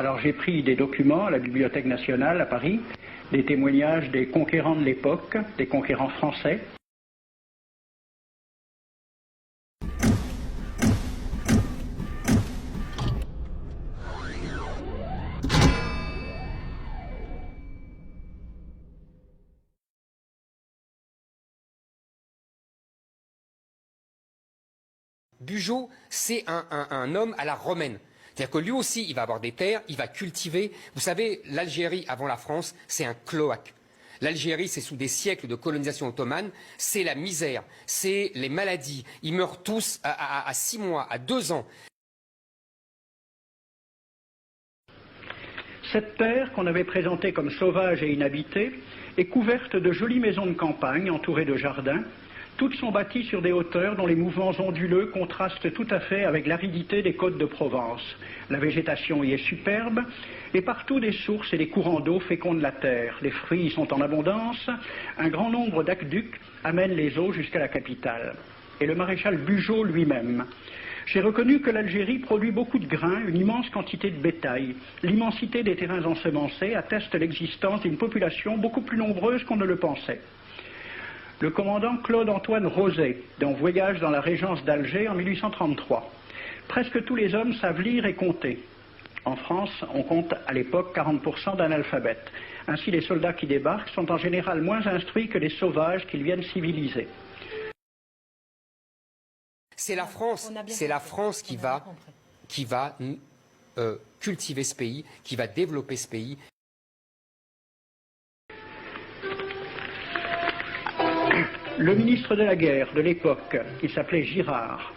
Alors j'ai pris des documents à la Bibliothèque nationale à Paris, des témoignages des conquérants de l'époque, des conquérants français. Bugeaud, c'est un homme à la romaine. C'est-à-dire que lui aussi, il va avoir des terres, il va cultiver. Vous savez, l'Algérie, avant la France, c'est un cloaque. L'Algérie, c'est sous des siècles de colonisation ottomane, c'est la misère, c'est les maladies. Ils meurent tous à 6 mois, à 2 ans. Cette terre, qu'on avait présentée comme sauvage et inhabitée, est couverte de jolies maisons de campagne entourées de jardins. Toutes sont bâties sur des hauteurs dont les mouvements onduleux contrastent tout à fait avec l'aridité des côtes de Provence. La végétation y est superbe, et partout des sources et des courants d'eau fécondent la terre. Les fruits y sont en abondance, un grand nombre d'aqueducs amènent les eaux jusqu'à la capitale. Et le maréchal Bugeaud lui-même. J'ai reconnu que l'Algérie produit beaucoup de grains, une immense quantité de bétail. L'immensité des terrains ensemencés atteste l'existence d'une population beaucoup plus nombreuse qu'on ne le pensait. Le commandant Claude-Antoine Roset, dans Voyage dans la régence d'Alger en 1833. Presque tous les hommes savent lire et compter. En France, on compte à l'époque 40% d'analphabètes. Ainsi, les soldats qui débarquent sont en général moins instruits que les sauvages qu'ils viennent civiliser. C'est la France qui va cultiver ce pays, qui va développer ce pays. Le ministre de la guerre de l'époque, qui s'appelait Girard,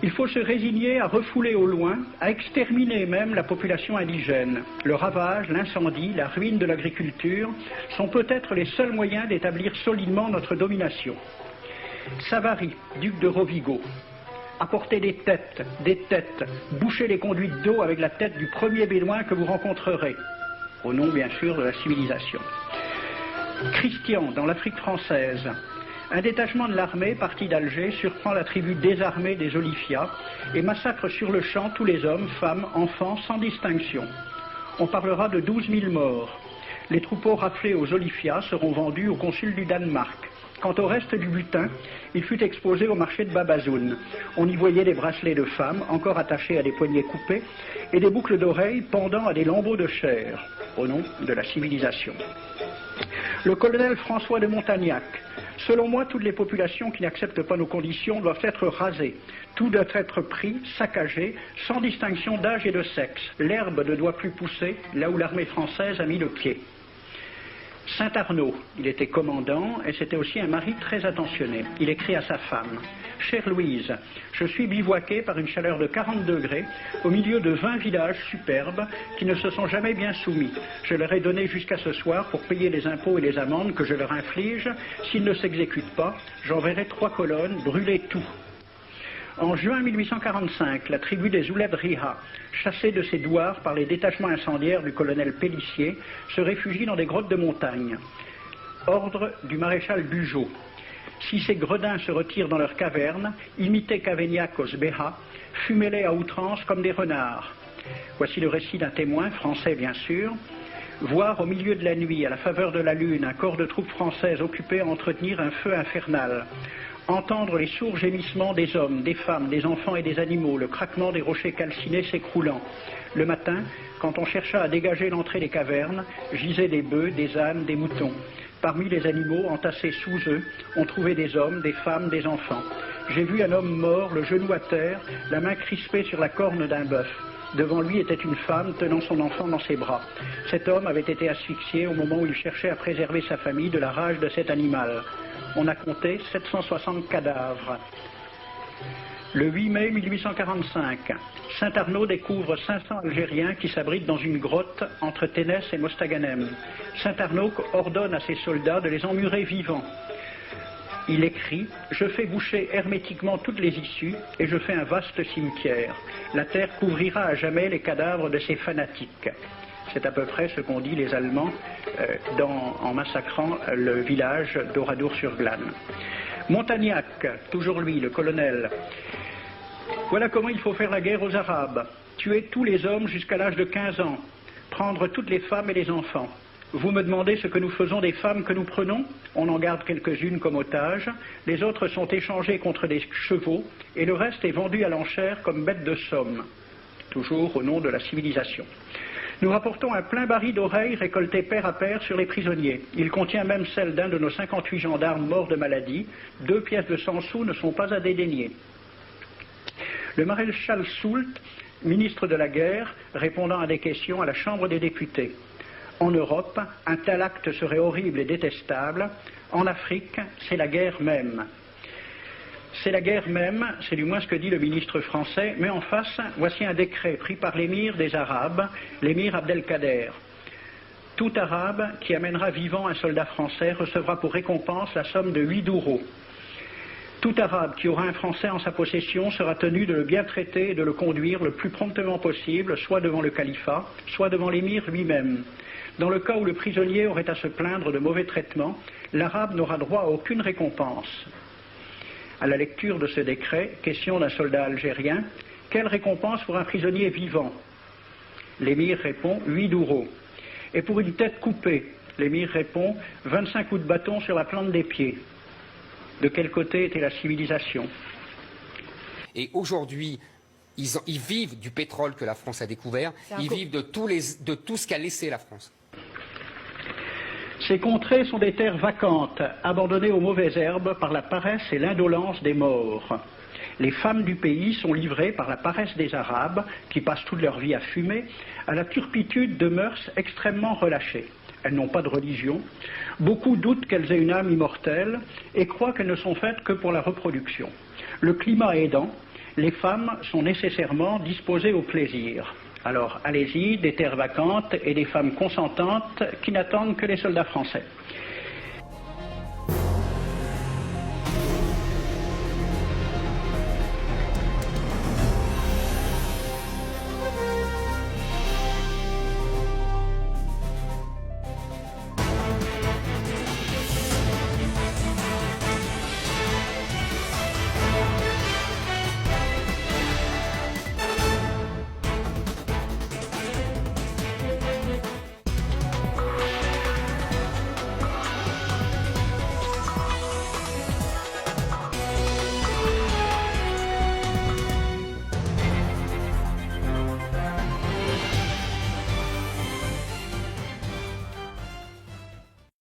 il faut se résigner à refouler au loin, à exterminer même la population indigène. Le ravage, l'incendie, la ruine de l'agriculture sont peut-être les seuls moyens d'établir solidement notre domination. Savary, duc de Rovigo, apportez des têtes, bouchez les conduites d'eau avec la tête du premier bédouin que vous rencontrerez, au nom bien sûr de la civilisation. Christian, dans l'Afrique française, un détachement de l'armée parti d'Alger surprend la tribu désarmée des Olifia et massacre sur le champ tous les hommes, femmes, enfants, sans distinction. On parlera de 12 000 morts. Les troupeaux raflés aux Olifia seront vendus au consul du Danemark. Quant au reste du butin, il fut exposé au marché de Babazoun. On y voyait des bracelets de femmes, encore attachés à des poignets coupés, et des boucles d'oreilles pendant à des lambeaux de chair, au nom de la civilisation. Le colonel François de Montagnac. Selon moi, toutes les populations qui n'acceptent pas nos conditions doivent être rasées. Tout doit être pris, saccagé, sans distinction d'âge et de sexe. L'herbe ne doit plus pousser là où l'armée française a mis le pied. Saint-Arnaud, il était commandant et c'était aussi un mari très attentionné. Il écrit à sa femme: « Chère Louise, je suis bivouaqué par une chaleur de 40 degrés au milieu de 20 villages superbes qui ne se sont jamais bien soumis. Je leur ai donné jusqu'à ce soir pour payer les impôts et les amendes que je leur inflige. S'ils ne s'exécutent pas, j'enverrai 3 colonnes brûler tout. » En juin 1845, la tribu des Ouled Riha, chassée de ses douars par les détachements incendiaires du colonel Pélissier, se réfugie dans des grottes de montagne. Ordre du maréchal Bugeaud. Si ces gredins se retirent dans leurs cavernes, imitez Cavaignac aux Béha, fumez-les à outrance comme des renards. Voici le récit d'un témoin, français bien sûr. Voir au milieu de la nuit, à la faveur de la lune, un corps de troupes françaises occupé à entretenir un feu infernal. Entendre les sourds gémissements des hommes, des femmes, des enfants et des animaux, le craquement des rochers calcinés s'écroulant. Le matin, quand on chercha à dégager l'entrée des cavernes, gisaient des bœufs, des ânes, des moutons. Parmi les animaux, entassés sous eux, on trouvait des hommes, des femmes, des enfants. J'ai vu un homme mort, le genou à terre, la main crispée sur la corne d'un bœuf. Devant lui était une femme tenant son enfant dans ses bras. Cet homme avait été asphyxié au moment où il cherchait à préserver sa famille de la rage de cet animal. On a compté 760 cadavres. Le 8 mai 1845, Saint-Arnaud découvre 500 Algériens qui s'abritent dans une grotte entre Ténès et Mostaganem. Saint-Arnaud ordonne à ses soldats de les emmurer vivants. Il écrit: « Je fais boucher hermétiquement toutes les issues et je fais un vaste cimetière. La terre couvrira à jamais les cadavres de ces fanatiques. » C'est à peu près ce qu'ont dit les Allemands en massacrant le village d'Oradour-sur-Glane. Montagnac, toujours lui, le colonel. Voilà comment il faut faire la guerre aux Arabes. Tuer tous les hommes jusqu'à l'âge de 15 ans. prendre toutes les femmes et les enfants. Vous me demandez ce que nous faisons des femmes que nous prenons? On en garde quelques-unes comme otages, les autres sont échangées contre des chevaux, et le reste est vendu à l'enchère comme bêtes de somme, toujours au nom de la civilisation. Nous rapportons un plein baril d'oreilles récoltées pair à pair sur les prisonniers. Il contient même celle d'un de nos 58 gendarmes morts de maladie. 2 pièces de 100 sous ne sont pas à dédaigner. Le maréchal Soult, ministre de la guerre, répondant à des questions à la Chambre des députés. En Europe, un tel acte serait horrible et détestable. En Afrique, c'est la guerre même. C'est la guerre même, c'est du moins ce que dit le ministre français, mais en face, voici un décret pris par l'émir des Arabes, l'émir Abdelkader. Tout Arabe qui amènera vivant un soldat français recevra pour récompense la somme de 8 douros. Tout Arabe qui aura un Français en sa possession sera tenu de le bien traiter et de le conduire le plus promptement possible, soit devant le califat, soit devant l'émir lui-même. Dans le cas où le prisonnier aurait à se plaindre de mauvais traitements, l'Arabe n'aura droit à aucune récompense. À la lecture de ce décret, question d'un soldat algérien, quelle récompense pour un prisonnier vivant? L'émir répond 8 douros. Et pour une tête coupée, l'émir répond 25 coups de bâton sur la plante des pieds. De quel côté était la civilisation? Et aujourd'hui, ils vivent du pétrole que la France a découvert, ils vivent de tout ce qu'a laissé la France. Ces contrées sont des terres vacantes, abandonnées aux mauvaises herbes par la paresse et l'indolence des morts. Les femmes du pays sont livrées par la paresse des Arabes, qui passent toute leur vie à fumer, à la turpitude de mœurs extrêmement relâchées. Elles n'ont pas de religion. Beaucoup doutent qu'elles aient une âme immortelle et croient qu'elles ne sont faites que pour la reproduction. Le climat aidant, les femmes sont nécessairement disposées au plaisir. Alors, allez-y, des terres vacantes et des femmes consentantes qui n'attendent que les soldats français.